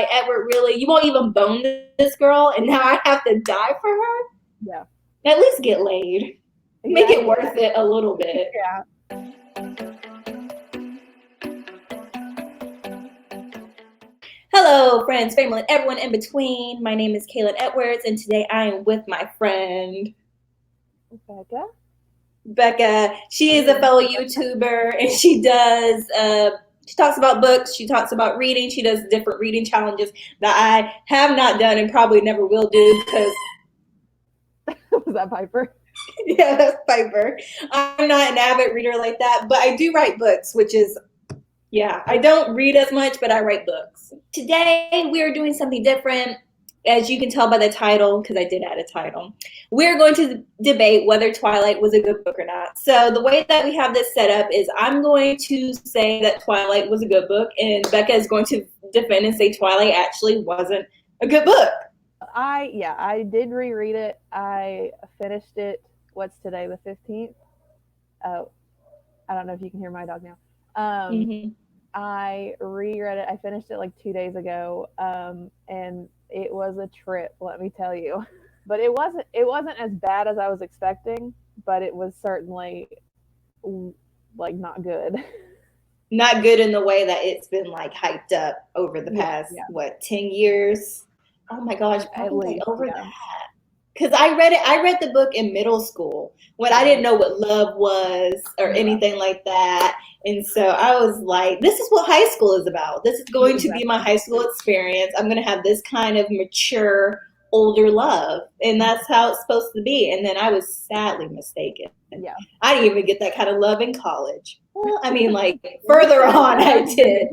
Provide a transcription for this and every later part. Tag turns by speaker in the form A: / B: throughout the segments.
A: Edward, really? You won't even bone this girl, and now I have to die for her?
B: Yeah.
A: At least get laid. Make it worth it a little bit.
B: Yeah.
A: Hello, friends, family, and everyone in between. My name is Kaylin Edwards, and today I am with my friend
B: Becca.
A: Becca. She is a fellow YouTuber, and she talks about books, she talks about reading, she does different reading challenges that I have not done and probably never will do because
B: Was that Piper?
A: yeah, that's Piper. I'm not an avid reader like that, but I do write books, which is, yeah, I don't read as much, but I write books. Today, we are doing something different. As you can tell by the title, because I did add a title, we're going to debate whether Twilight was a good book or not. So the way that we have this set up is I'm going to say that Twilight was a good book, and Becca is going to defend and say Twilight actually wasn't a good book.
B: I did reread it. I finished it. What's today? The 15th. Oh, I don't know if you can hear my dog now. I reread it. I finished it like 2 days ago, and it was a trip. Let me tell you. But it wasn't as bad as I was expecting. But it was certainly like not good.
A: Not good in the way that it's been like hyped up over the past 10 years. Oh my gosh, probably like over that. Because I read the book in middle school when I didn't know what love was or anything like that. And so I was like, this is what high school is about. This is going to be my high school experience. I'm going to have this kind of mature, older love. And that's how it's supposed to be. And then I was sadly mistaken.
B: Yeah.
A: I didn't even get that kind of love in college. Well, I mean, like, further on I did.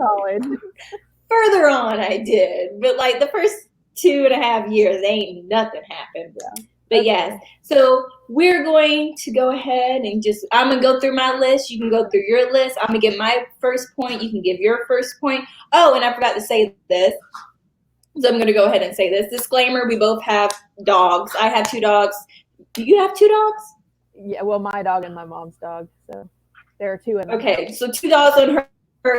A: Further on I did. But like the first 2.5 years, ain't nothing happened.
B: Yeah.
A: But yes, so we're going to go ahead and I'm going to go through my list. You can go through your list. I'm going to give my first point. You can give your first point. Oh, and I forgot to say this. So I'm going to go ahead and say this. Disclaimer, we both have dogs. I have 2 dogs. Do you have 2 dogs?
B: Yeah, well, my dog and my mom's dog. So there are 2 in the
A: house. So 2 dogs on her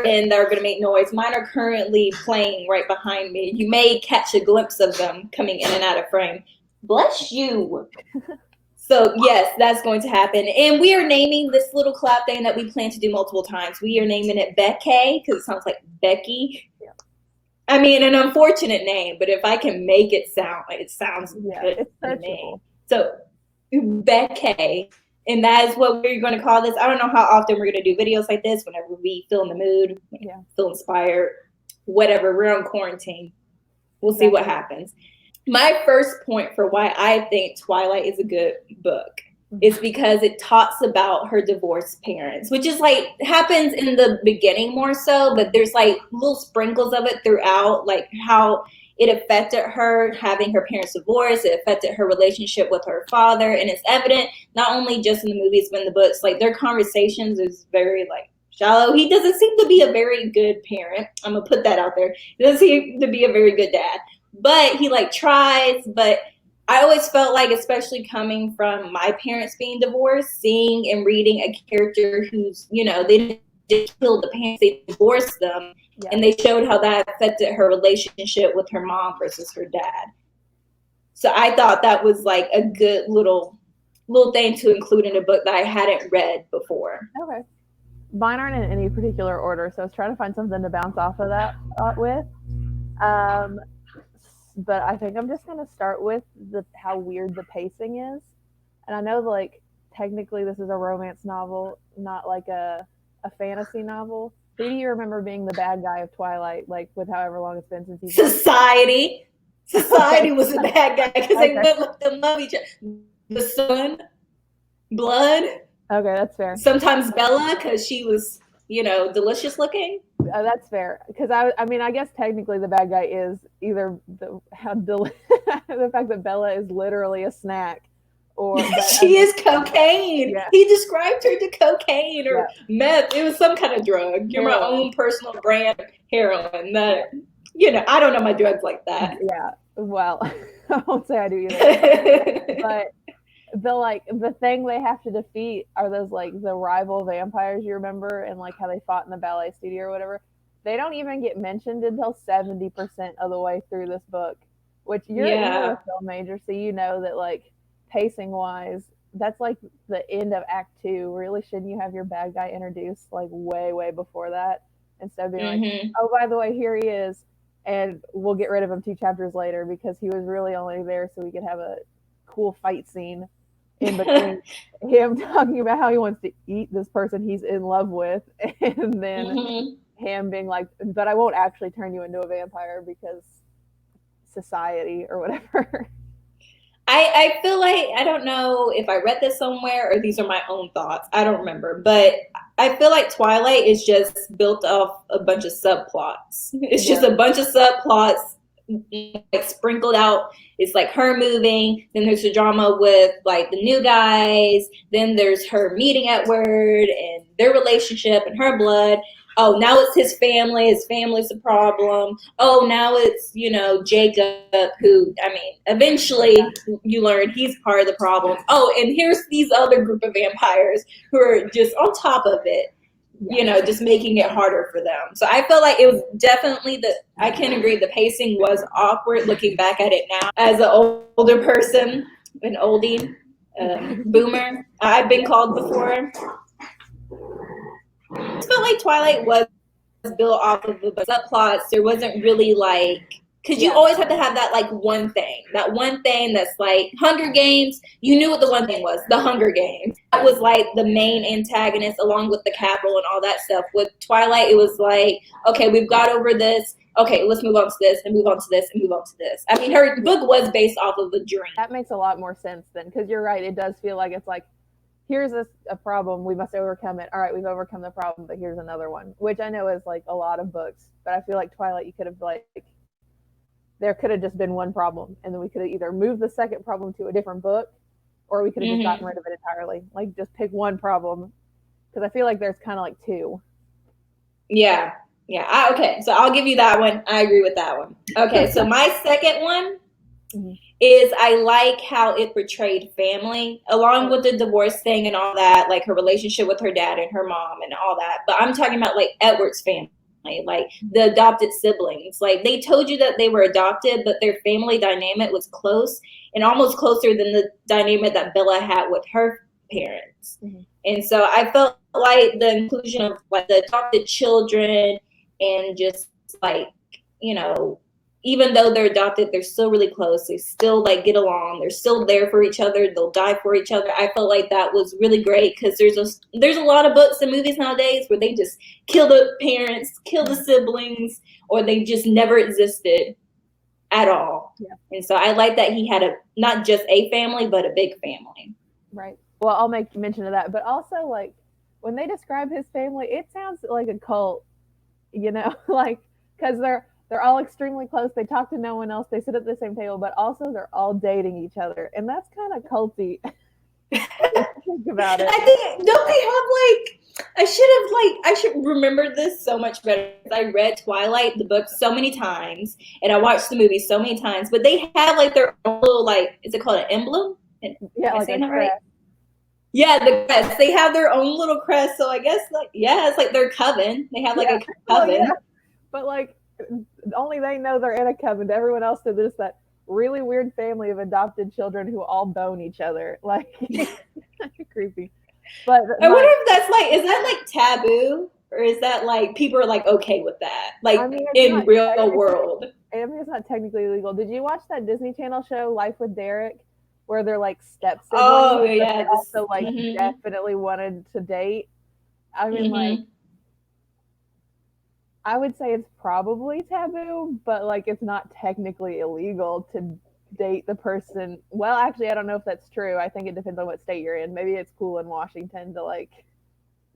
A: and they're going to make noise. Mine are currently playing right behind me. You may catch a glimpse of them coming in and out of frame. Bless you. So yes, that's going to happen. And we are naming this little clap thing that we plan to do multiple times. We are naming it BECKAE because it sounds like Becky. Yeah. I mean, an unfortunate name, but if I can make it sound like it sounds good
B: it's
A: to me. So BECKAE. And that is what we're going to call this. I don't know how often we're going to do videos like this, whenever we feel in the mood, feel inspired, whatever. We're on quarantine. We'll see what happens. My first point for why I think Twilight is a good book is because it talks about her divorced parents, which is like happens in the beginning more so, but there's like little sprinkles of it throughout, like how it affected her having her parents divorced. It affected her relationship with her father. And it's evident not only just in the movies, but in the books, like their conversations is very like shallow. He doesn't seem to be a very good parent. I'm going to put that out there. He doesn't seem to be a very good dad, but he like tries. But I always felt like, especially coming from my parents being divorced, seeing and reading a character who's, they didn't just kill the parents, they divorced them. Yeah. And they showed how that affected her relationship with her mom versus her dad. So I thought that was like a good little thing to include in a book that I hadn't read before.
B: Okay. Mine aren't in any particular order, so I was trying to find something to bounce off of that with. But I think I'm just going to start with how weird the pacing is. And I know, like, technically this is a romance novel, not like a fantasy novel. Who do you remember being the bad guy of Twilight, like, with however long it's been since he's
A: Society. Society was the bad guy because they love each other. The sun, blood.
B: Okay, that's fair.
A: Sometimes Bella, because she was, delicious looking.
B: That's fair. Because I guess technically the bad guy is either the fact that Bella is literally a snack, or
A: she is cocaine. Yeah. He described her to cocaine or meth. It was some kind of drug. You're my own personal brand of heroin. That I don't know my drugs like that.
B: Yeah. Well, I won't say I do either. But the thing they have to defeat are those like the rival vampires, you remember, and like how they fought in the ballet studio or whatever. they don't even get mentioned until 70% of the way through this book, which you're a film major, so you know that like pacing wise, that's like the end of Act 2. Really, shouldn't you have your bad guy introduced like way before that, instead of being like, oh, by the way, here he is, and we'll get rid of him 2 chapters later because he was really only there so we could have a cool fight scene in between him talking about how he wants to eat this person he's in love with, and then him being like, but I won't actually turn you into a vampire because society or whatever.
A: I feel like, I don't know if I read this somewhere or these are my own thoughts. I don't remember. But I feel like Twilight is just built off a bunch of subplots. It's just a bunch of subplots like sprinkled out. It's like her moving, then there's the drama with like the new guys, then there's her meeting at Word and their relationship and her blood. Oh, now it's his family. His family's the problem. Oh, now it's, you know, Jacob, who, I mean, eventually you learn he's part of the problem. Oh, and here's these other group of vampires who are just on top of it, you know, just making it harder for them. So I felt like it was definitely I can agree, the pacing was awkward looking back at it now as an older person, an oldie, boomer. I've been called before. I felt like Twilight was built off of the subplots. There wasn't really like, because you always have to have that like one thing that's like Hunger Games. You knew what the one thing was, the Hunger Games. That was like the main antagonist along with the Capitol and all that stuff. With Twilight, it was like, okay, we've got over this. Okay, let's move on to this and move on to this and move on to this. I mean, her book was based off of a dream.
B: That makes a lot more sense then, because you're right. It does feel like it's like, here's a problem, we must overcome it. All right, we've overcome the problem, but here's another one, which I know is like a lot of books, but I feel like Twilight, you could have like, there could have just been one problem, and then we could have either moved the second problem to a different book, or we could have just gotten rid of it entirely. Like, just pick one problem, because I feel like there's kind of like 2.
A: Yeah. Okay, so I'll give you that one. I agree with that one. Okay, so my second one is I like how it portrayed family, along with the divorce thing and all that, like her relationship with her dad and her mom and all that. But I'm talking about like Edward's family, like the adopted siblings. Like they told you that they were adopted, but their family dynamic was close and almost closer than the dynamic that Bella had with her parents. And so I felt like the inclusion of like the adopted children and just like, you know, even though they're adopted, they're still really close. They still like get along. They're still there for each other. They'll die for each other. I felt like that was really great because there's a lot of books and movies nowadays where they just kill the parents, kill the siblings, or they just never existed at all. And so I like that he had not just a family, but a big family.
B: Right. Well, I'll make mention of that, but also like when they describe his family, it sounds like a cult, you know, like because they're all extremely close. They talk to no one else. They sit at the same table, but also they're all dating each other, and that's kind of culty. Think about it.
A: I think, don't they have like, I should remember this so much better. I read Twilight, the book, so many times, and I watched the movie so many times. But they have like their own little like, is it called an emblem?
B: Yeah, like a crest.
A: Right? Yeah, the crest. They have their own little crest. So I guess like, yeah, it's like their coven. They have like a coven.
B: Yeah. But like, only they know they're in a coven. Everyone else is just that really weird family of adopted children who all bone each other. Like, creepy. But
A: I wonder if that's like, is that like taboo? Or is that like, people are like okay with that? Like, I mean, in real world.
B: I mean, it's not technically illegal. Did you watch that Disney Channel show, Life with Derek? Where they're like step siblings.
A: Oh, yeah.
B: Also, like, definitely wanted to date. I mean, like, I would say it's probably taboo, but like it's not technically illegal to date the person. Well, actually, I don't know if that's true. I think it depends on what state you're in. Maybe it's cool in Washington to like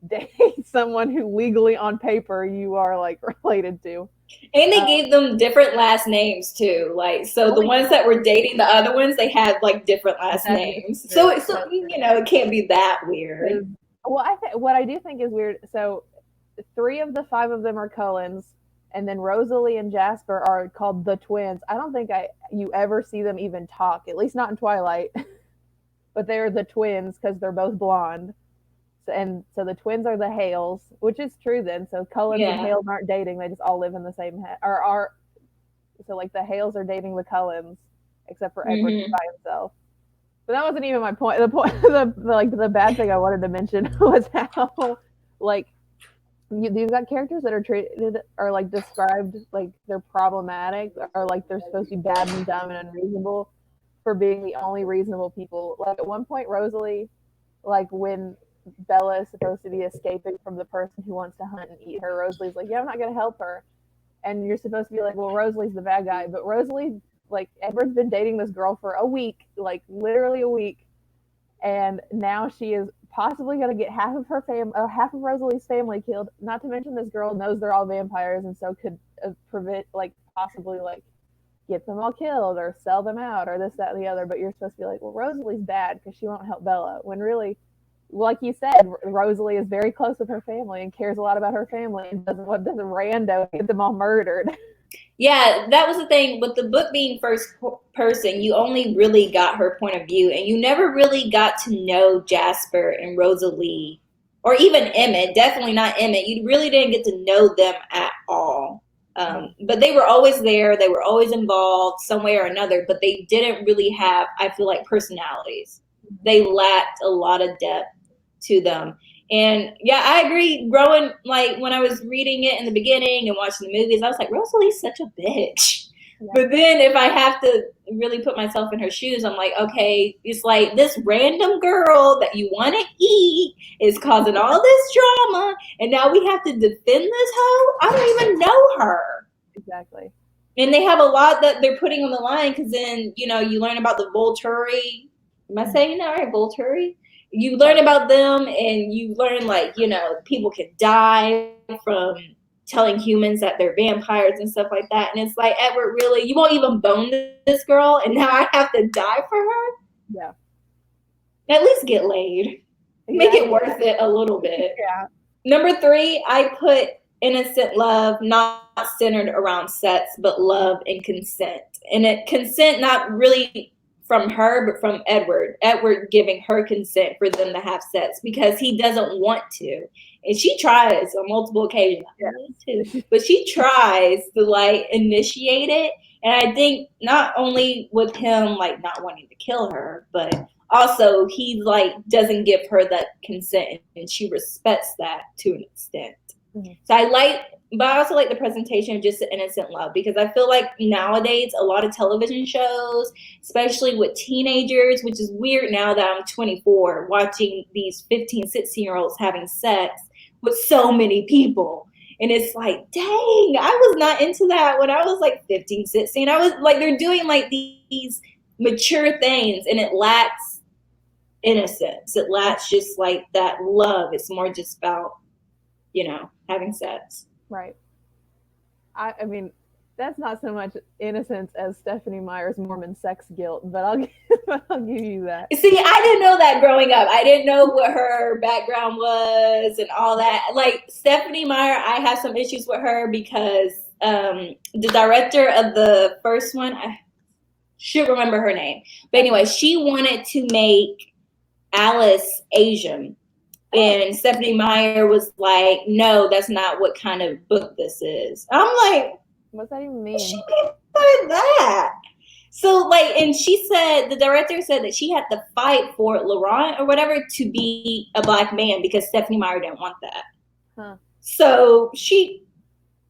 B: date someone who legally on paper you are like related to.
A: And they gave them different last names too. Like, so the ones that were dating the other ones, they had like different last names. So you know, it can't be that weird.
B: Well, what I do think is weird. So 3 of the 5 of them are Cullens, and then Rosalie and Jasper are called the twins. I don't think you ever see them even talk, at least not in Twilight. But they're the twins because they're both blonde. So the twins are the Hales, which is true then. So Cullens and Hales aren't dating; they just all live in the same so like the Hales are dating the Cullens, except for Edward by himself. But that wasn't even my point. The point, the bad thing I wanted to mention was how like you've got characters that are treated or like described like they're problematic or like they're supposed to be bad and dumb and unreasonable for being the only reasonable people. Like at one point, Rosalie, like when Bella is supposed to be escaping from the person who wants to hunt and eat her, Rosalie's like, yeah, I'm not going to help her. And you're supposed to be like, well, Rosalie's the bad guy. But Rosalie, like, Edward's been dating this girl for a week, like literally a week. And now she is possibly going to get half of Rosalie's family killed. Not to mention this girl knows they're all vampires and so could prevent, like, possibly, like, get them all killed or sell them out or this, that, and the other. But you're supposed to be like, well, Rosalie's bad because she won't help Bella. When really, like you said, Rosalie is very close with her family and cares a lot about her family and doesn't rando get them all murdered.
A: Yeah, that was the thing with the book being first person. You only really got her point of view, and you never really got to know Jasper and Rosalie, or even Emmett. Definitely not Emmett. You really didn't get to know them at all. But they were always there. They were always involved some way or another. But they didn't really have, I feel like, personalities. They lacked a lot of depth to them. And yeah, I agree. Growing, like when I was reading it in the beginning and watching the movies, I was like, Rosalie's such a bitch. Yeah. But then if I have to really put myself in her shoes, I'm like, okay, it's like this random girl that you want to eat is causing all this drama, and now we have to defend this hoe? I don't even know her.
B: Exactly.
A: And they have a lot that they're putting on the line because then, you know, you learn about the Volturi. Am I saying that right? Volturi? You learn about them and you learn, like, you know, people can die from telling humans that they're vampires and stuff like that. And it's like, Edward, really? You won't even bone this girl and now I have to die for her?
B: Yeah.
A: At least get laid. Yeah. Make it worth it a little bit.
B: Yeah.
A: Number 3, I put innocent love, not centered around sex, but love and consent. And consent not really from her, but from Edward. Edward giving her consent for them to have sex because he doesn't want to. And she tries on multiple occasions. Yeah. But she tries to, like, initiate it. And I think not only with him, like, not wanting to kill her, but also he, like, doesn't give her that consent. And she respects that to an extent. Mm-hmm. So but I also like the presentation of just the innocent love because I feel like nowadays a lot of television shows, especially with teenagers, which is weird now that I'm 24, watching these 15, 16-year-olds having sex with so many people. And it's like, dang, I was not into that when I was like 15, 16. I was like, they're doing like these mature things and it lacks innocence. It lacks just like that love. It's more just about, you know, having sex.
B: Right. I mean, that's not so much innocence as Stephenie Meyer's Mormon sex guilt, but I'll give you that.
A: See, I didn't know that growing up. I didn't know what her background was and all that. Like, Stephenie Meyer, I have some issues with her because the director of the first one, I should remember her name. But anyway, she wanted to make Alice Asian. And Stephenie Meyer was like, no, that's not what kind of book this is. I'm like,
B: what's that even mean?
A: She did that. So, like, and she said, the director said that she had to fight for Laurent or whatever to be a black man because Stephenie Meyer didn't want that. Huh. So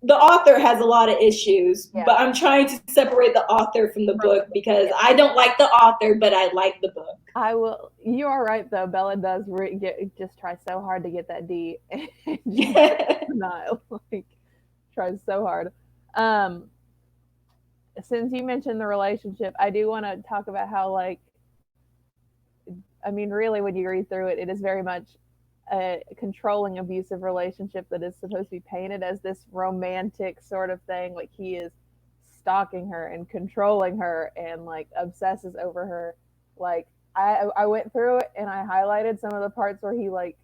A: the author has a lot of issues, yeah. But I'm trying to separate the author from the book because I don't like the author, but I like the book.
B: You are right, though. Bella does just try so hard to get that D. Not like tries so hard. Since you mentioned the relationship, I do want to talk about how, like, I mean, really, when you read through it, it is very much a controlling, abusive relationship that is supposed to be painted as this romantic sort of thing. Like, he is stalking her and controlling her and, like, obsesses over her. Like, I went through it and I highlighted some of the parts where he, like,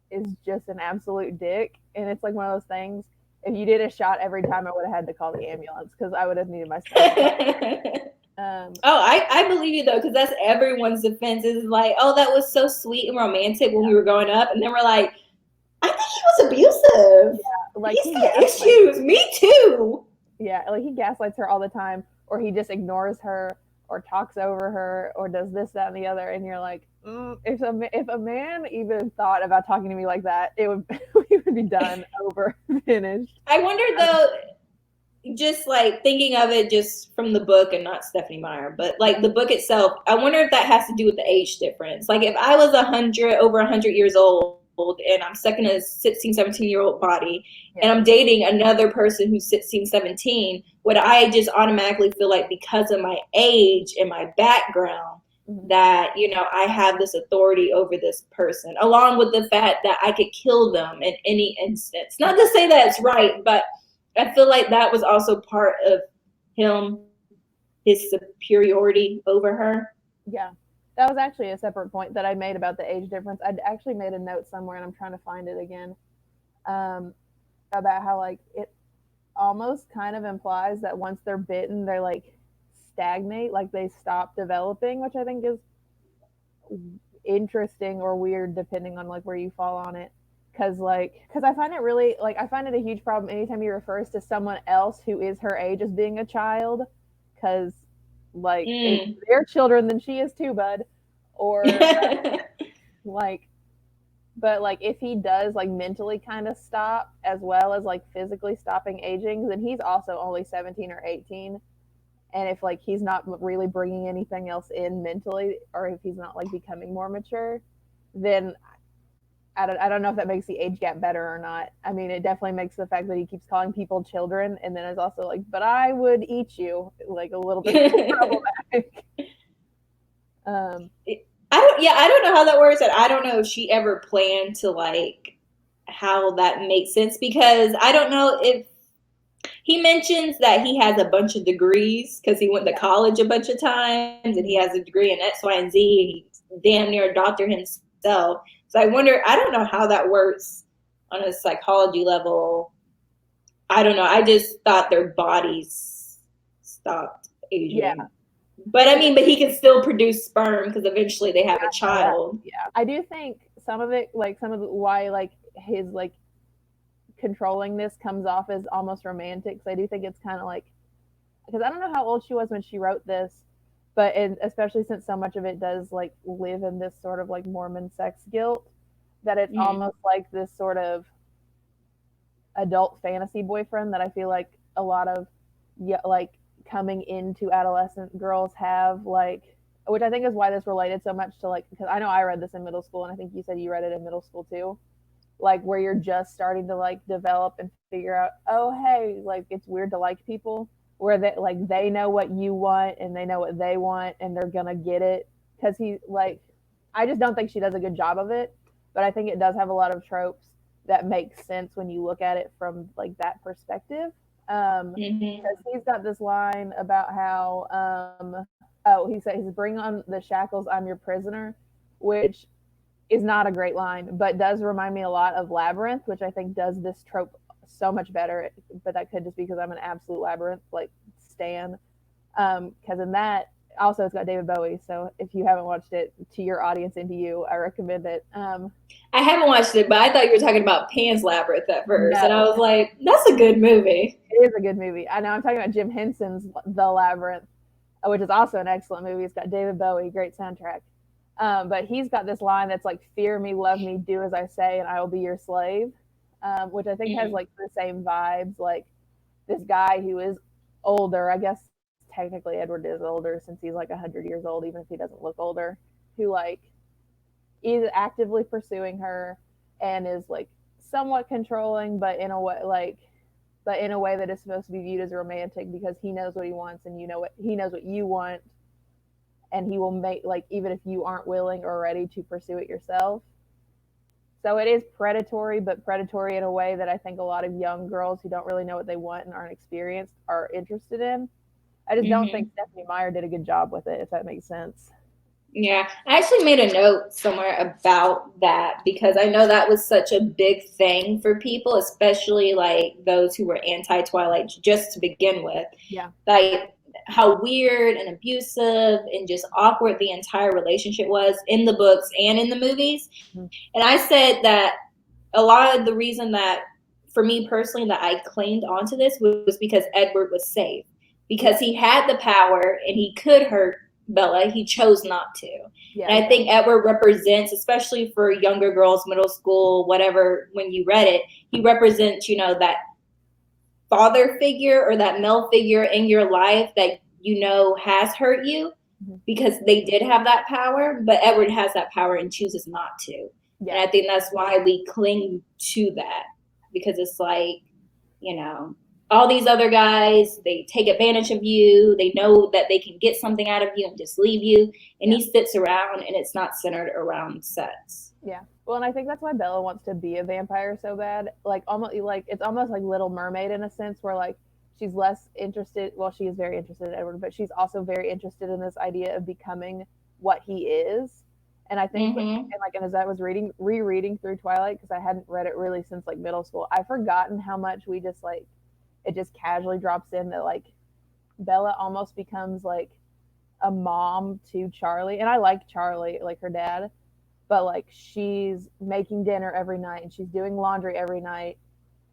B: is just an absolute dick. And it's like one of those things, if you did a shot every time, I would have had to call the ambulance because I would have needed my stuff.
A: I believe you though, because that's everyone's defense is like, oh, that was so sweet and romantic when we were growing up, and then we're like, I think he was abusive.
B: Yeah, like
A: he's got issues. Me too.
B: Yeah, like he gaslights her all the time, or he just ignores her, or talks over her, or does this, that, and the other, and you're like, if a man even thought about talking to me like that, it would we would be done, over, finished.
A: I wonder though, just like thinking of it just from the book and not Stephanie Meyer, but like the book itself, I wonder if that has to do with the age difference. Like if I was over 100 years old and I'm stuck in a 16, 17-year-old body and I'm dating another person who's 16, 17, would I just automatically feel like because of my age and my background that, you know, I have this authority over this person, along with the fact that I could kill them in any instance? Not to say that it's right, but I feel like that was also part of his superiority over her.
B: Yeah. That was actually a separate point that I made about the age difference. I'd actually made a note somewhere, and I'm trying to find it again, about how, like, it almost kind of implies that once they're bitten, they're, like, stagnate, like they stop developing, which I think is interesting or weird depending on, like, where you fall on it. Because I find it really, like, I find it a huge problem anytime he refers to someone else who is her age as being a child, because, like, if they're children, then she is too, bud. Or, like, but, like, if he does, like, mentally kind of stop as well as, like, physically stopping aging, then he's also only 17 or 18. And if, like, he's not really bringing anything else in mentally, or if he's not, like, becoming more mature, then I don't know if that makes the age gap better or not. I mean, it definitely makes the fact that he keeps calling people children, and then is also like, but I would eat you, like, a little bit problematic.
A: I don't know how that works, and I don't know if she ever planned to, like, how that makes sense, because I don't know if he mentions that he has a bunch of degrees because he went to college a bunch of times and he has a degree in X, Y, and Z. He's damn near a doctor himself. So I wonder, I don't know how that works on a psychology level. I don't know. I just thought their bodies stopped aging.
B: Yeah.
A: But I mean, but he can still produce sperm because eventually they have a child.
B: Yeah. I do think some of it, like some of the, why, like, his, like, controlling this comes off as almost romantic. So I do think it's kind of like, because I don't know how old she was when she wrote this, but especially since so much of it does, like, live in this sort of, like, Mormon sex guilt, that it's almost like this sort of adult fantasy boyfriend that I feel like a lot of, like, coming into adolescent girls have, like, which I think is why this related so much to, like, because I know I read this in middle school, and I think you said you read it in middle school too, like, where you're just starting to, like, develop and figure out, oh, hey, like, it's weird to like people, where they know what you want and they know what they want and they're gonna get it. Because he, like, I just don't think she does a good job of it, but I think it does have a lot of tropes that make sense when you look at it from, like, that perspective. Because he's got this line about how, he says, bring on the shackles, I'm your prisoner, which is not a great line, but does remind me a lot of Labyrinth, which I think does this trope so much better. But that could just be because I'm an absolute Labyrinth, like, stan. Because in that, also, it's got David Bowie. So if you haven't watched it, to your audience and to you, I recommend it.
A: I haven't watched it, but I thought you were talking about Pan's Labyrinth at first, and I was like, that's a good movie.
B: It is a good movie. I know I'm talking about Jim Henson's The Labyrinth, which is also an excellent movie. It's got David Bowie, great soundtrack. But he's got this line that's like, fear me, love me, do as I say, and I will be your slave, which I think has, like, the same vibes. Like, this guy who is older, I guess technically Edward is older since he's, like, 100 years old, even if he doesn't look older, who, like, is actively pursuing her and is, like, somewhat controlling, but in a way that is supposed to be viewed as romantic, because he knows what he wants and he knows what you want, and he will make, like, even if you aren't willing or ready to pursue it yourself. So it is predatory, but predatory in a way that I think a lot of young girls who don't really know what they want and aren't experienced are interested in. I just don't think Stephanie Meyer did a good job with it, if that makes sense.
A: Yeah, I actually made a note somewhere about that, because I know that was such a big thing for people, especially, like, those who were anti-Twilight just to begin with.
B: Yeah.
A: Like, how weird and abusive and just awkward the entire relationship was in the books and in the movies. Mm-hmm. And I said that a lot of the reason that, for me personally, that I claimed onto this was because Edward was safe. Because he had the power and he could hurt Bella, he chose not to. Yeah, and I think Edward represents, especially for younger girls, middle school, whatever, when you read it, he represents, that father figure or that male figure in your life that has hurt you, because they did have that power, but Edward has that power and chooses not to. Yeah. And I think that's why we cling to that, because it's like, all these other guys, they take advantage of you. They know that they can get something out of you and just leave you. And he sits around, and it's not centered around sex.
B: Yeah. Well, and I think that's why Bella wants to be a vampire so bad. Like, almost like it's almost like Little Mermaid in a sense, where like she's less interested. Well, she is very interested in Edward, but she's also very interested in this idea of becoming what he is. And I think, and as I was rereading through Twilight, because I hadn't read it really since like middle school, I've forgotten how much we just like, it just casually drops in that like Bella almost becomes like a mom to Charlie. And I like Charlie, like her dad, but like she's making dinner every night and she's doing laundry every night.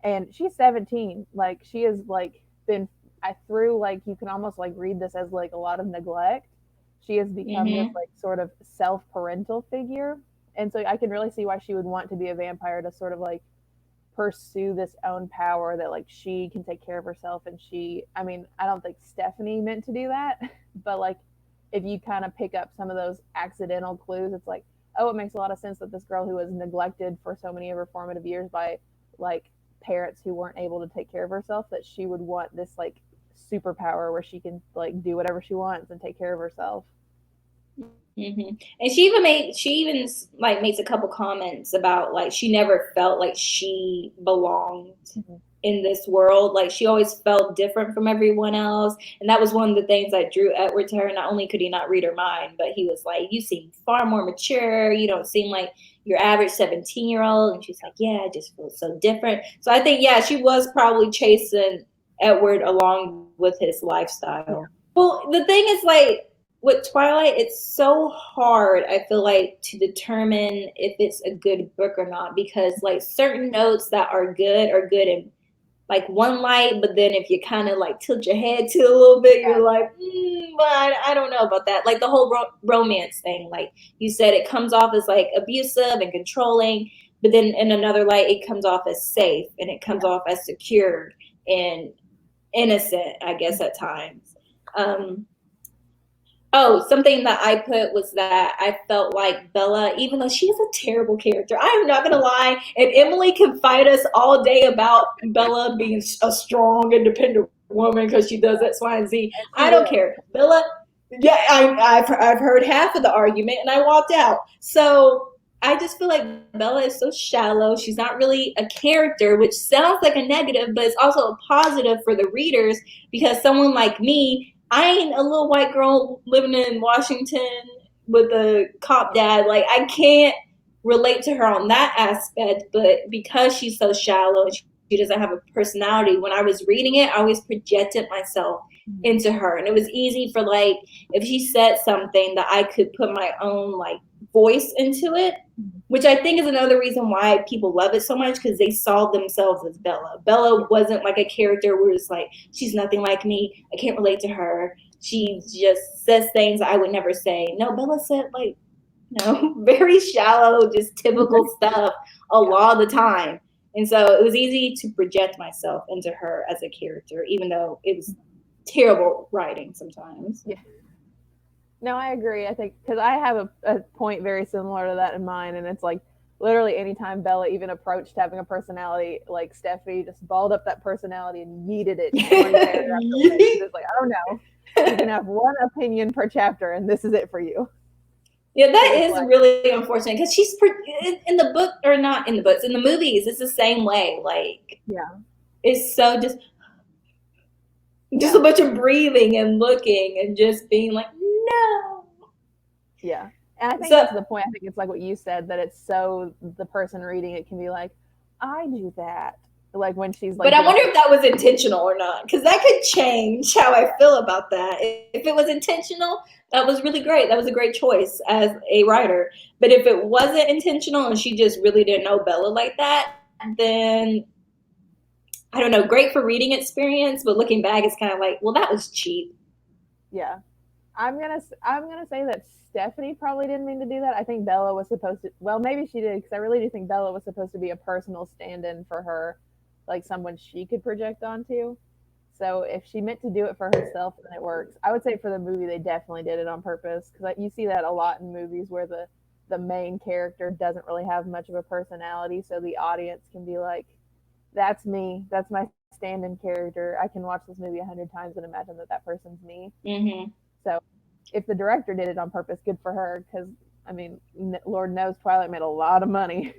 B: And she's 17. Like she has like been through, like, you can almost like read this as like a lot of neglect. She has become this like sort of self-parental figure. And so I can really see why she would want to be a vampire, to sort of like pursue this own power that like she can take care of herself. And I don't think Stephanie meant to do that, but like if you kind of pick up some of those accidental clues, it's like, oh, it makes a lot of sense that this girl who was neglected for so many of her formative years by like parents who weren't able to take care of herself, that she would want this like superpower where she can like do whatever she wants and take care of herself.
A: And she even makes a couple comments about like she never felt like she belonged in this world. Like she always felt different from everyone else, and that was one of the things that drew Edward to her. Not only could he not read her mind, but he was like, you seem far more mature, you don't seem like your average 17-year-old. And she's like, yeah, I just feel so different. So I think she was probably chasing Edward along with his lifestyle. Well, the thing is, like, with Twilight, it's so hard, I feel like, to determine if it's a good book or not, because like certain notes that are good in like one light, but then if you kind of like tilt your head to a little bit, you're like, but I don't know about that. Like the whole romance thing, like you said, it comes off as like abusive and controlling, but then in another light, it comes off as safe, and it comes off as secure and innocent, I guess, at times. Something that I put was that I felt like Bella, even though she's a terrible character, I am not going to lie, and Emily can fight us all day about Bella being a strong, independent woman because she does X, Y, and Z. I don't care. Bella, I've heard half of the argument, and I walked out. So I just feel like Bella is so shallow. She's not really a character, which sounds like a negative, but it's also a positive for the readers, because someone like me, I ain't a little white girl living in Washington with a cop dad. Like, I can't relate to her on that aspect, but because she's so shallow and she doesn't have a personality, when I was reading it, I always projected myself into her. And it was easy for, like, if she said something, that I could put my own, like, voice into it, which I think is another reason why people love it so much, because they saw themselves as Bella. Bella wasn't like a character where it's like, she's nothing like me, I can't relate to her, she just says things I would never say. No, Bella said, like, very shallow, just typical stuff a lot of the time. And so it was easy to project myself into her as a character, even though it was terrible writing sometimes.
B: Yeah. No, I agree. I think, because I have a point very similar to that in mind, and it's like literally anytime Bella even approached having a personality, like Stephanie just balled up that personality and yeeted it. It's like, I don't know. You can have one opinion per chapter, and this is it for you.
A: Yeah, that is like, really unfortunate, because she's in the book, or not in the books, in the movies, it's the same way. Like, it's so just a bunch of breathing and looking and just being like, no.
B: Yeah. And I think that's the point. I think it's like what you said, that it's so, the person reading it can be like, I do that. Like when she's like.
A: But I wonder if that was intentional or not, because that could change how I feel about that. If it was intentional, that was really great. That was a great choice as a writer. But if it wasn't intentional and she just really didn't know Bella like that, then I don't know. Great for reading experience, but looking back, it's kind of like, well, that was cheap.
B: Yeah, I'm gonna say that Stephanie probably didn't mean to do that. I think Bella was supposed to. Well, maybe she did, because I really do think Bella was supposed to be a personal stand-in for her, like someone she could project onto. So if she meant to do it for herself, then it works. I would say for the movie, they definitely did it on purpose, because you see that a lot in movies where the main character doesn't really have much of a personality, so the audience can be like, "That's me. That's my stand-in character. I can watch this movie 100 times and imagine that person's me."
A: Mm-hmm.
B: So if the director did it on purpose, good for her, because I mean, Lord knows Twilight made a lot of money.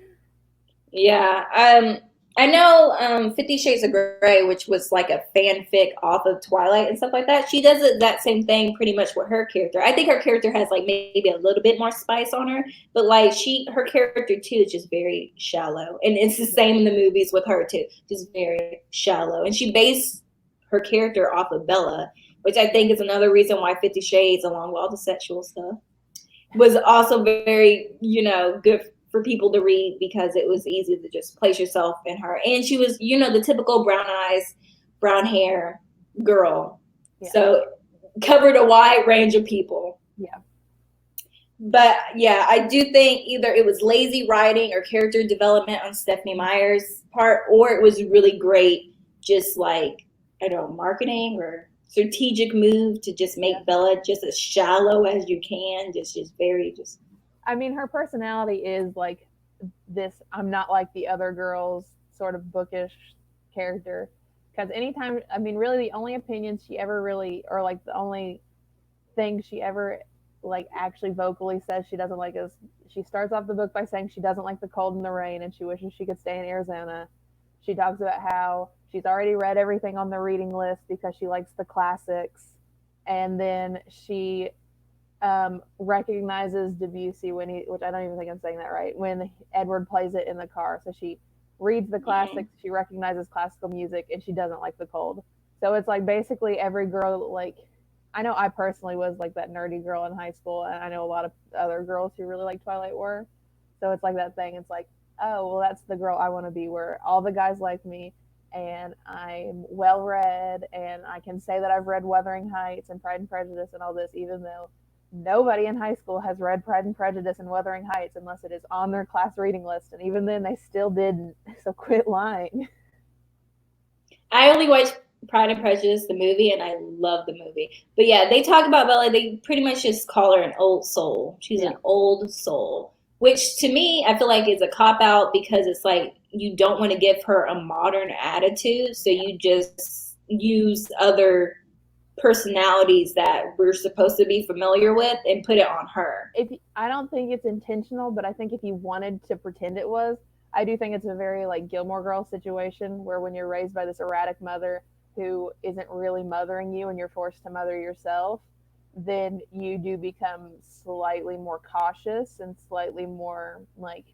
A: Yeah. I know 50 Shades of Grey, which was like a fanfic off of Twilight and stuff like that. She does that same thing pretty much with her character. I think her character has like maybe a little bit more spice on her, but like her character too is just very shallow. And it's the same in the movies with her too, just very shallow. And she based her character off of Bella, which I think is another reason why 50 Shades, along with all the sexual stuff, was also very, good for people to read, because it was easy to just place yourself in her. And she was, the typical brown eyes, brown hair girl. Yeah. So covered a wide range of people.
B: Yeah.
A: But yeah, I do think either it was lazy writing or character development on Stephenie Meyer's part, or it was really great, just like, I don't know, marketing or strategic move to just make Bella just as shallow as you can. Just very.
B: I mean, her personality is like this, I'm not like the other girls sort of bookish character. Because anytime, I mean, really the only opinions she ever really, or like the only thing she ever like actually vocally says she doesn't like is, she starts off the book by saying she doesn't like the cold and the rain and she wishes she could stay in Arizona. She talks about how she's already read everything on the reading list because she likes the classics. And then she recognizes Debussy when which I don't even think I'm saying that right, when Edward plays it in the car. So she reads the classics, she recognizes classical music, and she doesn't like the cold. So it's like basically every girl, like, I know I personally was like that nerdy girl in high school, and I know a lot of other girls who really like Twilight were. So it's like that thing. It's like, oh, well, that's the girl I want to be, where all the guys like me, and I'm well read, and I can say that I've read Wuthering Heights and Pride and Prejudice and all this, even though nobody in high school has read Pride and Prejudice and Wuthering Heights unless it is on their class reading list, and even then they still didn't. So quit lying.
A: I only watched Pride and Prejudice, the movie, and I love the movie. But yeah, they talk about Bella. They pretty much just call her an old soul. She's an old soul, which to me, I feel like is a cop out, because it's like you don't want to give her a modern attitude, so you just use other personalities that we're supposed to be familiar with and put it on her.
B: I don't think it's intentional, but I think if you wanted to pretend it was, I do think it's a very like Gilmore Girls situation, where when you're raised by this erratic mother who isn't really mothering you and you're forced to mother yourself, then you do become slightly more cautious and slightly more like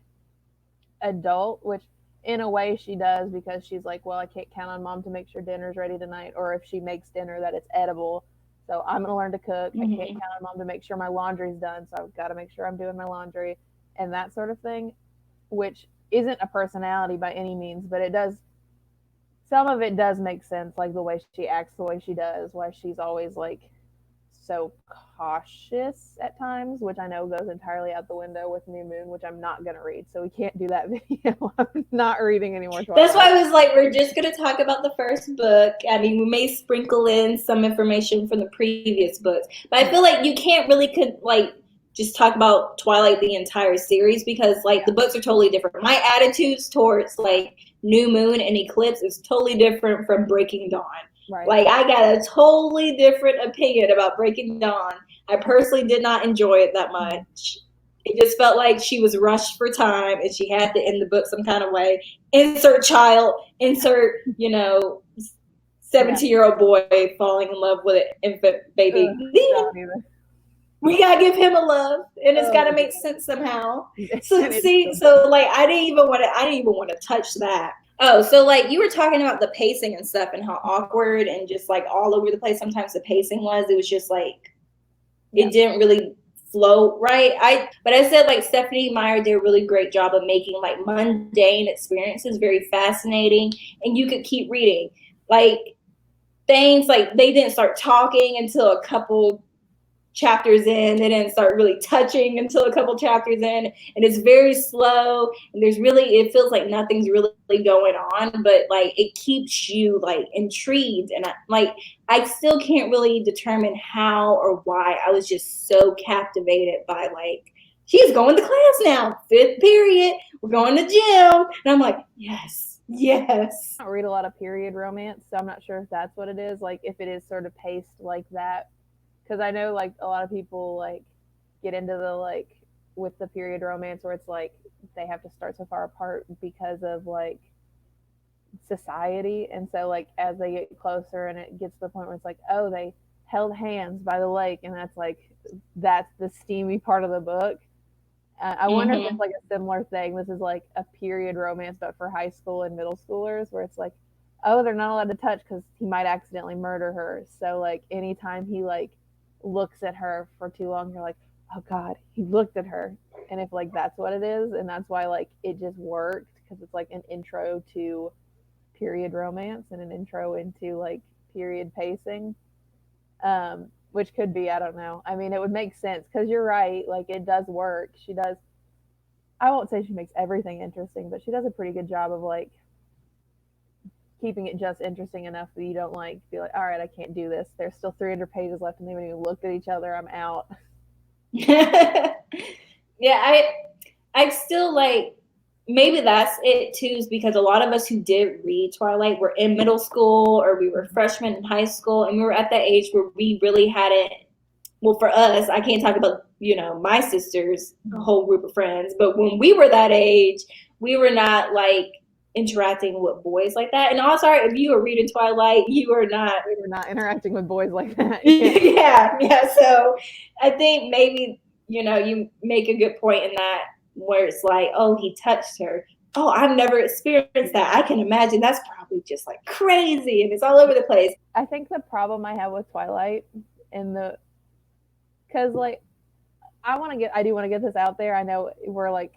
B: adult, which in a way she does, because she's like, well, I can't count on mom to make sure dinner's ready tonight, or if she makes dinner that it's edible. So I'm going to learn to cook. I can't count on mom to make sure my laundry's done, so I've got to make sure I'm doing my laundry and that sort of thing, which isn't a personality by any means, but it does, some of it does make sense, like the way she acts, the way she does, why she's always like so cautious at times, which I know goes entirely out the window with New Moon, which I'm not going to read. So we can't do that video. I'm not reading anymore.
A: That's why I was like, we're just going to talk about the first book. I mean, we may sprinkle in some information from the previous books, but I feel like you can't really just talk about Twilight the entire series, because the books are totally different. My attitudes towards like New Moon and Eclipse is totally different from Breaking Dawn. Right. Like, I got a totally different opinion about Breaking Dawn. I personally did not enjoy it that much. It just felt like she was rushed for time and she had to end the book some kind of way. Insert child, insert, 17-year-old boy falling in love with an infant baby. We gotta give him a love, and it's gotta make sense somehow. So I didn't even want to touch that. Oh, so like you were talking about the pacing and stuff and how awkward and just like all over the place sometimes the pacing was. It was just like it didn't really flow right. But I said like Stephanie Meyer did a really great job of making like mundane experiences very fascinating, and you could keep reading. Like things like they didn't start talking until a couple chapters in. They didn't start really touching until a couple chapters in, and it's very slow. And there's really, it feels like nothing's really going on, but like it keeps you like intrigued. And I still can't really determine how or why. I was just so captivated by like she's going to class now, 5th period. We're going to gym, and I'm like, yes, yes.
B: I don't read a lot of period romance, so I'm not sure if that's what it is. Like if it is sort of paced like that, because I know like a lot of people like get into the like with the period romance where it's like they have to start so far apart because of like society, and so like as they get closer and it gets to the point where it's like, oh, they held hands by the lake, and that's the steamy part of the book. I wonder if it's like a similar thing. This is like a period romance, but for high school and middle schoolers, where it's like, oh, they're not allowed to touch because he might accidentally murder her. So like anytime he like looks at her for too long, you're like, oh God, he looked at her. And if like that's what it is, and that's why like it just worked because it's like an intro to period romance and an intro into like period pacing. Which could be, I don't know. I mean, it would make sense because you're right. Like it does work. She does. I won't say she makes everything interesting, but she does a pretty good job of like keeping it just interesting enough that you don't like be like, all right, I can't do this. There's still 300 pages left, and they haven't even looked at each other. I'm out.
A: Yeah, I still like maybe that's it too, is because a lot of us who did read Twilight were in middle school or we were freshmen in high school, and we were at that age where we really hadn't, well, for us, I can't talk about, my sisters, a whole group of friends, but when we were that age, we were not like interacting with boys like that. And also, if you were reading Twilight, you were not.
B: We were not interacting with boys like that.
A: Yeah. So I think maybe, you make a good point in that where it's like, oh, he touched her. Oh, I've never experienced that. I can imagine that's probably just like crazy and it's all over the place.
B: I think the problem I have with Twilight because like I do want to get this out there. I know we're like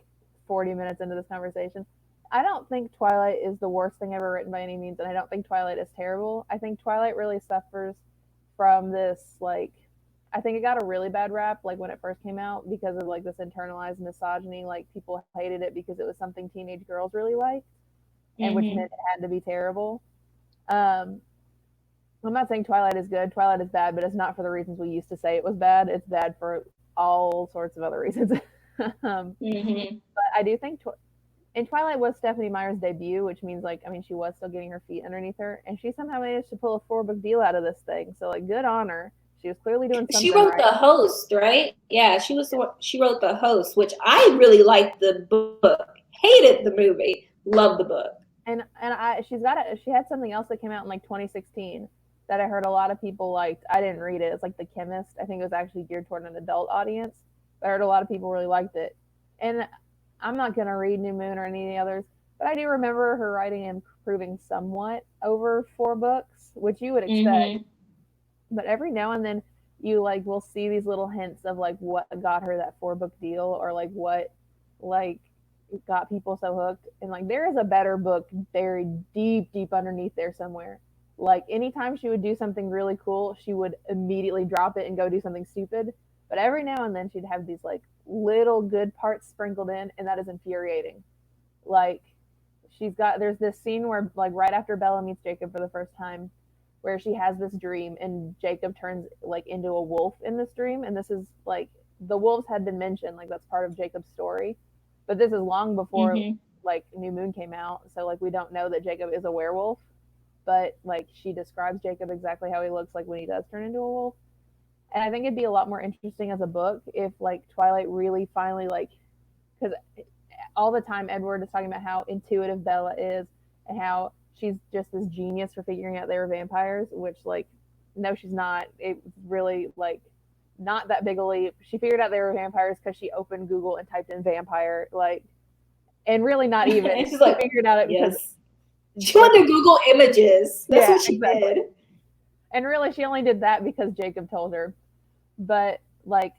B: 40 minutes into this conversation. I don't think Twilight is the worst thing ever written by any means, and I don't think Twilight is terrible. I think Twilight really suffers from this like I think it got a really bad rap like when it first came out because of like this internalized misogyny. Like people hated it because it was something teenage girls really liked, and which meant it had to be terrible. Um, I'm not saying Twilight is good. Twilight is bad, but it's not for the reasons we used to say it was bad. It's bad for all sorts of other reasons. But I do think and Twilight was Stephanie Meyer's debut, which means like I mean she was still getting her feet underneath her, and she somehow managed to pull a 4-book deal out of this thing. So like good on her. She was clearly doing something.
A: She wrote
B: right.
A: The Host, right? Yeah, she wrote The Host, which I really liked the book. Hated the movie. Loved the book.
B: And she had something else that came out in like 2016 that I heard a lot of people liked. I didn't read it. It's like The Chemist. I think it was actually geared toward an adult audience. I heard a lot of people really liked it. And I'm not going to read New Moon or any of the others, but I do remember her writing and improving somewhat over 4 books, which you would expect. But every now and then you like will see these little hints of like what got her that 4-book deal or like what like got people so hooked. And like there is a better book buried deep underneath there somewhere. Like anytime she would do something really cool, she would immediately drop it and go do something stupid. But every now and then she'd have these like little good parts sprinkled in, and that is infuriating. Like there's this scene where like right after Bella meets Jacob for the first time, where she has this dream and Jacob turns like into a wolf in this dream, and this is like the wolves had been mentioned, like that's part of Jacob's story, but this is long before like New Moon came out, so like we don't know that Jacob is a werewolf, but like she describes Jacob exactly how he looks like when he does turn into a wolf. And I think it'd be a lot more interesting as a book if like Twilight really finally like because all the time Edward is talking about how intuitive Bella is and how she's just this genius for figuring out they were vampires, which like no she's not. It's really like not that big a leap. She figured out they were vampires because she opened Google and typed in vampire, like, and really not even.
A: She's like,
B: figured out it
A: yes. She went to Google Images. That's what she did.
B: And really, she only did that because Jacob told her. But like,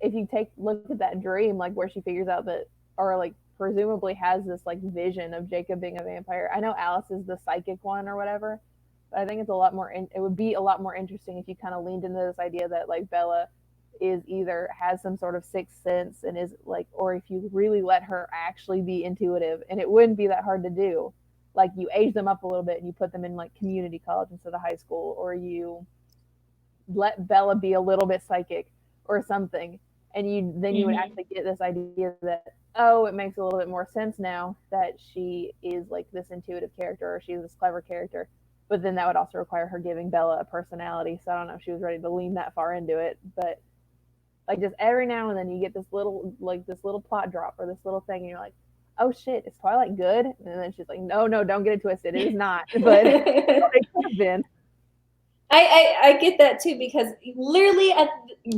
B: if you look at that dream, like where she figures out that, or like presumably has this like vision of Jacob being a vampire. I know Alice is the psychic one or whatever, but I think it's a lot more. It would be a lot more interesting if you kind of leaned into this idea that like Bella is either has some sort of sixth sense and is like, or if you really let her actually be intuitive, and it wouldn't be that hard to do. Like you age them up a little bit and you put them in like community college instead of high school, or you let Bella be a little bit psychic or something, and you would actually get this idea that, oh, it makes a little bit more sense now that she is like this intuitive character or she's this clever character. But then that would also require her giving Bella a personality. So I don't know if she was ready to lean that far into it, but like just every now and then you get this little plot drop or this little thing, and you're like, oh shit, is Twilight good? And then she's like, no, don't get it twisted, it is not. But it could have been.
A: I get that too, because literally at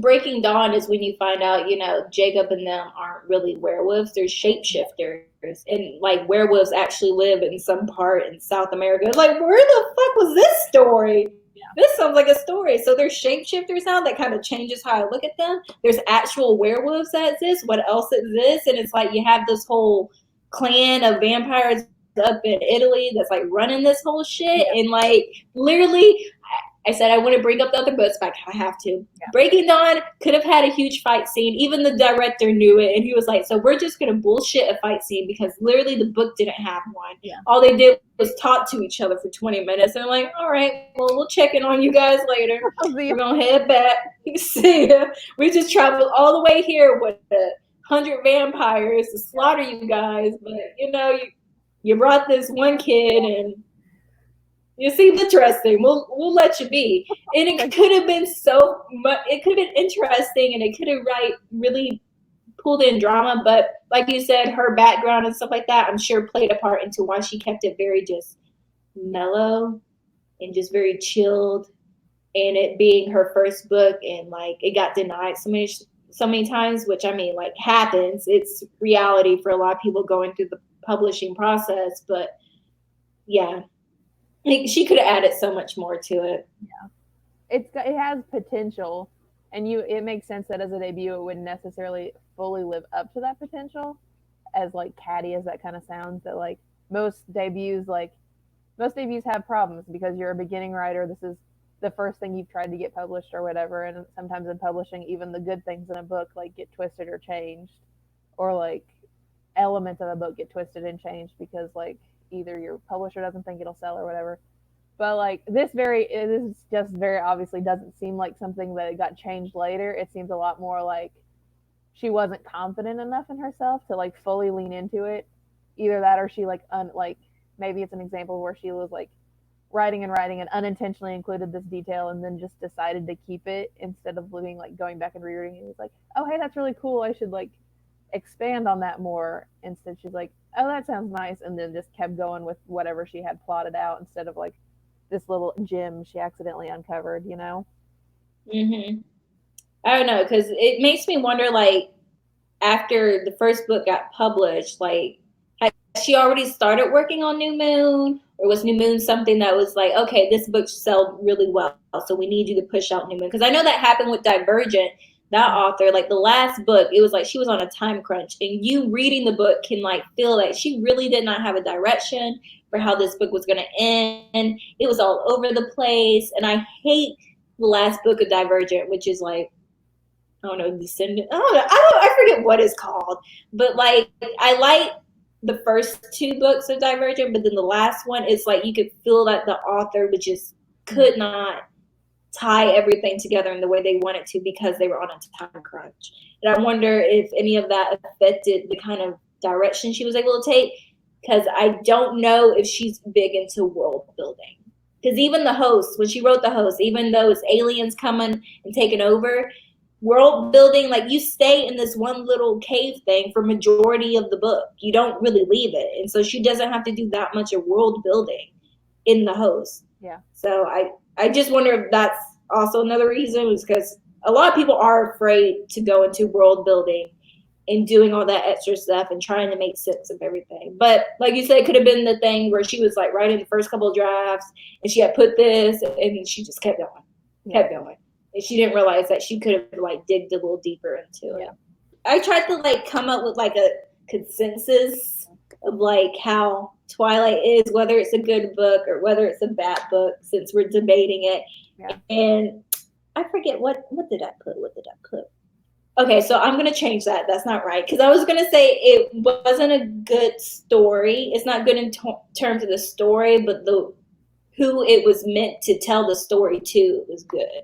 A: Breaking Dawn is when you find out, Jacob and them aren't really werewolves. They're shapeshifters. And like werewolves actually live in some part in South America. Like, where the fuck was this story? Yeah. This sounds like a story. So they're shapeshifters now. That kind of changes how I look at them. There's actual werewolves that exist. What else exists? And it's like you have this whole clan of vampires up in Italy that's like running this whole shit. Yeah. And like literally, I said I want to bring up the other books, but I have to. Yeah. Breaking Dawn could have had a huge fight scene. Even the director knew it, and he was like, so we're just going to bullshit a fight scene because literally the book didn't have one. Yeah. All they did was talk to each other for 20 minutes. And I'm like, all right, well, we'll check in on you guys later. We're going to head back. See ya. We just traveled all the way here with 100 vampires to slaughter you guys. But, you brought this one kid and you seem interesting. We'll let you be. And it could have been so much. It could have been interesting, and it could have really pulled in drama. But like you said, her background and stuff like that, I'm sure played a part into why she kept it very just mellow and just very chilled. And it being her first book, and like it got denied so many times, which I mean, like happens. It's reality for a lot of people going through the publishing process. But yeah. She could have added so much more to it.
B: Yeah, it has potential, and it makes sense that as a debut, it wouldn't necessarily fully live up to that potential. As like catty as that kind of sounds, that like most debuts have problems because you're a beginning writer. This is the first thing you've tried to get published or whatever, and sometimes in publishing, even the good things in a book like get twisted or changed, or like elements of a book get twisted and changed because like either your publisher doesn't think it'll sell or whatever. But like this just very obviously doesn't seem like something that got changed later. It seems a lot more like she wasn't confident enough in herself to like fully lean into it. Either that, or she like maybe it's an example where she was like writing and unintentionally included this detail and then just decided to keep it instead of living like going back and rereading it. It was like, oh hey, that's really cool. I should like expand on that more. Instead she's like, oh, that sounds nice, and then just kept going with whatever she had plotted out instead of like this little gem she accidentally uncovered,
A: Mm-hmm. I don't know, because it makes me wonder, like, after the first book got published, like, had she already started working on New Moon, or was New Moon something that was like, okay, this book sold really well, so we need you to push out New Moon? Because I know that happened with Divergent. That author, like the last book, it was like she was on a time crunch, and you reading the book can like feel like she really did not have a direction for how this book was going to end. It was all over the place, and I hate the last book of Divergent, which is like, I don't know, Descendant. I forget what it's called, but like I like the first two books of Divergent, but then the last one is like you could feel that the author just could not tie everything together in the way they wanted to because they were on a time crunch. And I wonder if any of that affected the kind of direction she was able to take, because I don't know if she's big into world building. Because even the host, when she wrote the host, even though it's aliens coming and taking over, world building, like you stay in this one little cave thing for majority of the book. You don't really leave it. And so she doesn't have to do that much of world building in the host.
B: Yeah.
A: So I just wonder if that's also another reason, is because a lot of people are afraid to go into world building and doing all that extra stuff and trying to make sense of everything. But like you said, it could have been the thing where she was like writing the first couple of drafts and she had put this and she just kept going. And she didn't realize that she could have like digged a little deeper into it. I tried to like come up with like a consensus of like how Twilight is, whether it's a good book or whether it's a bad book, since we're debating it. Yeah. And I forget what did I put? Okay, so I'm gonna change that. That's not right, because I was gonna say it wasn't a good story. It's not good in terms of the story, but the who it was meant to tell the story to was good.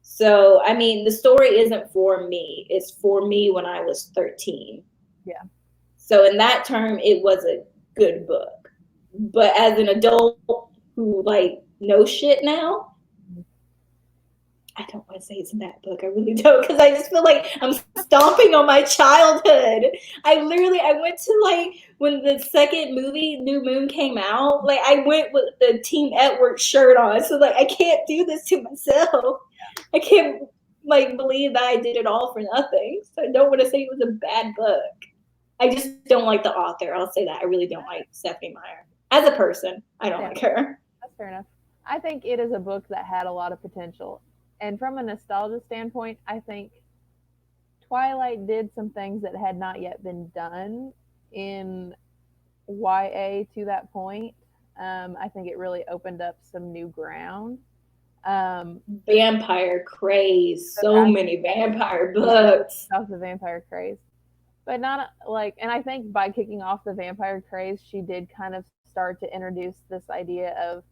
A: So I mean, the story isn't for me. It's for me when I was 13.
B: Yeah.
A: So in that term, it was a good book. But as an adult who like knows shit now, I don't want to say it's a bad book. I really don't, because I just feel like I'm stomping on my childhood. I went to like when the second movie New Moon came out, like I went with the Team Edward shirt on. So like I can't do this to myself. I can't like believe that I did it all for nothing. So I don't want to say it was a bad book. I just don't like the author. I'll say that. I really don't like Stephenie Meyer. As a person, I don't like her.
B: That's fair enough. I think it is a book that had a lot of potential. And from a nostalgia standpoint, I think Twilight did some things that had not yet been done in YA to that point. I think it really opened up some new ground.
A: Vampire craze. So many vampire books.
B: Off the vampire craze. But not like, and I think by kicking off the vampire craze, she did kind of start to introduce this idea of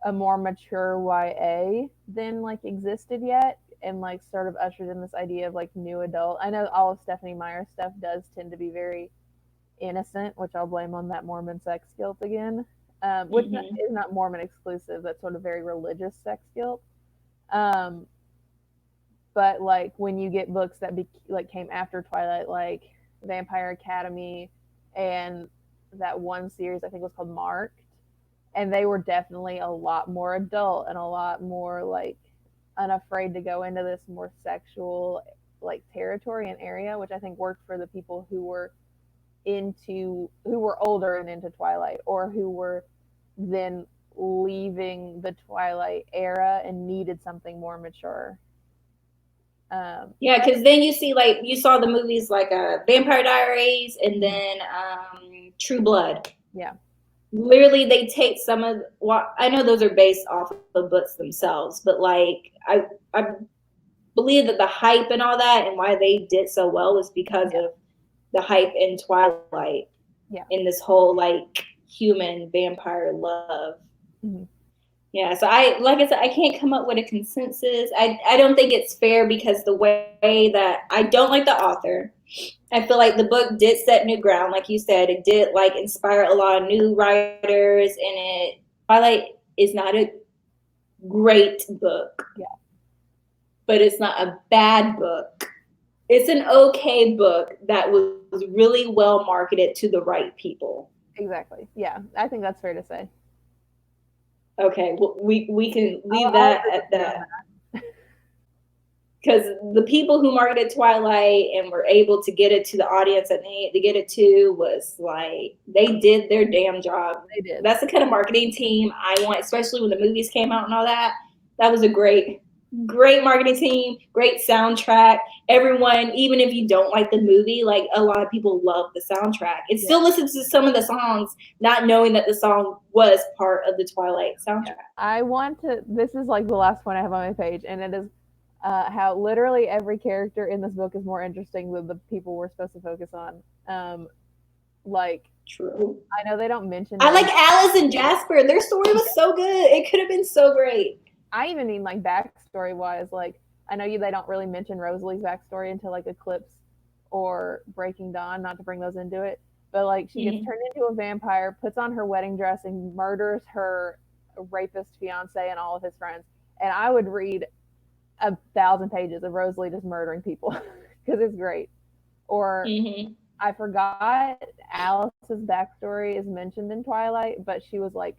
B: a more mature YA than like existed yet, and like sort of ushered in this idea of like new adult. I know all of Stephenie Meyer's stuff does tend to be very innocent, which I'll blame on that Mormon sex guilt again, which is not Mormon exclusive. That's sort of very religious sex guilt. But like when you get books that like came after Twilight, like Vampire Academy and that one series I think was called Marked, and they were definitely a lot more adult and a lot more like unafraid to go into this more sexual like territory and area, which I think worked for the people who were older and into Twilight, or who were then leaving the Twilight era and needed something more mature.
A: Yeah, because then you saw the movies like Vampire Diaries and then True Blood.
B: Yeah.
A: Literally, they take some of, well, I know those are based off of books themselves, but like I believe that the hype and all that and why they did so well was because of the hype in Twilight.
B: Yeah.
A: In this whole like human vampire love.
B: Mm-hmm.
A: Yeah, so like I said, I can't come up with a consensus. I don't think it's fair because the way that I don't like the author. I feel like the book did set new ground, like you said. It did like inspire a lot of new writers, and Twilight is not a great book.
B: Yeah.
A: But it's not a bad book. It's an okay book that was really well marketed to the right people.
B: Exactly. Yeah, I think that's fair to say.
A: Okay, well, we can leave that at that. Because the people who marketed Twilight and were able to get it to the audience that they needed to get it to was like, they did their damn job.
B: They did.
A: That's the kind of marketing team I want, especially when the movies came out and all that. That was a great marketing team, great soundtrack. Everyone, even if you don't like the movie, like a lot of people love the soundtrack. It still listens to some of the songs, not knowing that the song was part of the Twilight soundtrack.
B: This is like the last point I have on my page, and it is how literally every character in this book is more interesting than the people we're supposed to focus on. Like,
A: true.
B: I know they don't mention.
A: I like Alice and Jasper. Their story was so good. It could have been so great.
B: I even mean like backstory wise. Like, I know they don't really mention Rosalie's backstory until like Eclipse or Breaking Dawn. Not to bring those into it, but like she gets turned into a vampire, puts on her wedding dress, and murders her rapist fiance and all of his friends. And I would read 1,000 pages of Rosalie just murdering people because it's great. Or I forgot Alice's backstory is mentioned in Twilight, but she was like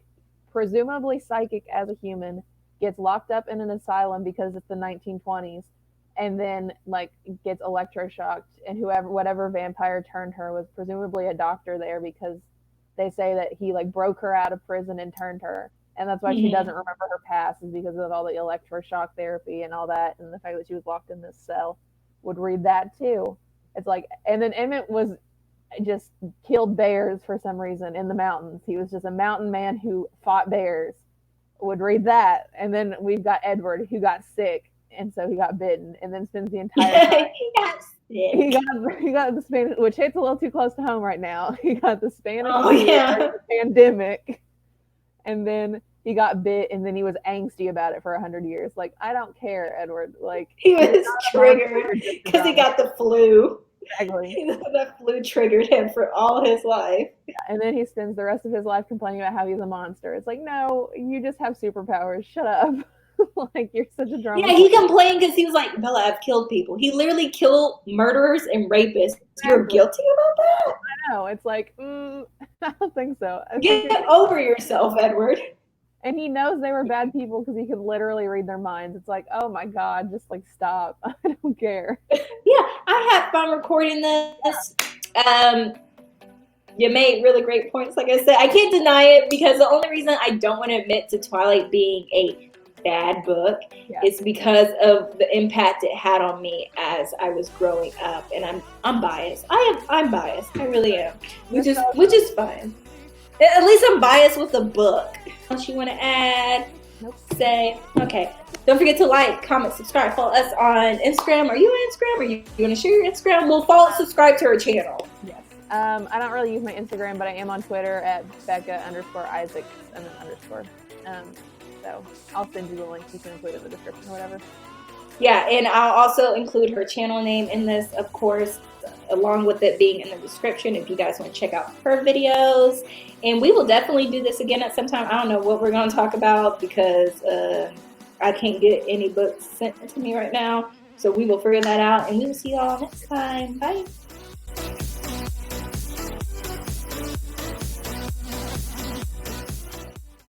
B: presumably psychic as a human, gets locked up in an asylum because it's the 1920s, and then like gets electroshocked, and whatever vampire turned her was presumably a doctor there, because they say that he like broke her out of prison and turned her, and that's why she doesn't remember her past, is because of all the electroshock therapy and all that, and the fact that she was locked in this cell. Would read that too. It's like, and then Emmett was just killed bears for some reason in the mountains. He was just a mountain man who fought bears. Would read that. And then we've got Edward, who got sick, and so he got bitten, and then spends the entire time
A: he got sick.
B: he got the Spanish, which hits a little too close to home right now. He got the Spanish the pandemic, and then he got bit, and then he was angsty about it for 100 years. Like, I don't care, Edward. Like,
A: he was triggered because he got the flu.
B: Exactly.
A: The flu triggered him for all his life.
B: Yeah, and then he spends the rest of his life complaining about how he's a monster. It's like, no, you just have superpowers. Shut up. Like, you're such a drama.
A: Yeah, he complained because he was like, Bella, I've killed people. He literally killed murderers and rapists. Exactly. You're guilty about that?
B: I know. It's like, I don't think so.
A: Get over yourself, Edward.
B: And he knows they were bad people because he could literally read their minds. It's like, oh my God, just like stop. I don't care.
A: Yeah, I had fun recording this. You made really great points. Like I said, I can't deny it, because the only reason I don't want to admit to Twilight being a bad book is because of the impact it had on me as I was growing up. And I'm biased. I'm biased. I really am. Which is fine. At least I'm biased with the book. Else you want to add? Nope. Say, okay. Don't forget to like, comment, subscribe. Follow us on Instagram. Are you on Instagram? Are you want to share your Instagram? Well, follow, subscribe to our channel.
B: Yes. I don't really use my Instagram, but I am on Twitter at Becca_Isaacs and then underscore. So I'll send you the link. You can include it in the description or whatever.
A: Yeah, and I'll also include her channel name in this, of course, along with it being in the description if you guys want to check out her videos. And we will definitely do this again at some time. I don't know what we're going to talk about, because I can't get any books sent to me right now. So we will figure that out, and we will see y'all next time. Bye.